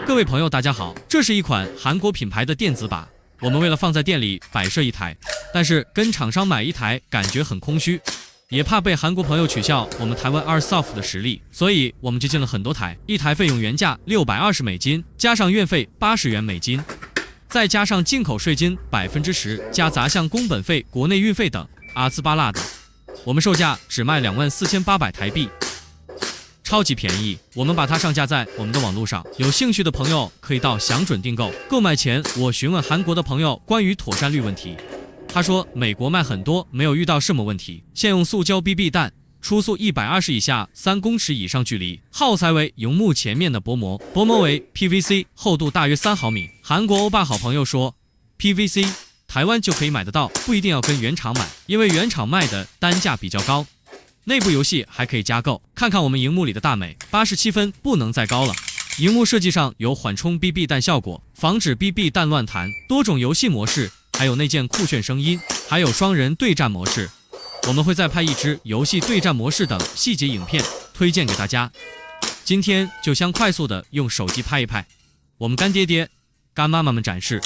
各位朋友，大家好，这是一款韩国品牌的电子靶，我们为了放在店里摆设一台，但是跟厂商买一台感觉很空虚，也怕被韩国朋友取笑我们台湾2soft的实力，所以我们就进了很多台，一台费用原价$620，加上运费$80，再加上进口税金10%，加杂项工本费、国内运费等，阿兹巴拉的，我们售价只卖24800台币。超级便宜，我们把它上架在我们的网络上，有兴趣的朋友可以到详准订购。购买前，我询问韩国的朋友关于妥善率问题，他说美国卖很多，没有遇到什么问题。现用塑胶 BB 弹，初速120以下，3公尺以上距离，耗材为荧幕前面的薄膜，薄膜为 PVC， 厚度大约3毫米。韩国欧巴好朋友说 PVC 台湾就可以买得到，不一定要跟原厂买，因为原厂卖的单价比较高。内部游戏还可以加购，看看我们荧幕里的大美，87分不能再高了。荧幕设计上有缓冲 BB 弹效果，防止 BB 弹乱弹，多种游戏模式，还有内建酷炫声音，还有双人对战模式。我们会再拍一支游戏对战模式等细节影片推荐给大家。今天就想快速的用手机拍一拍，我们干爹爹、干妈妈们展示。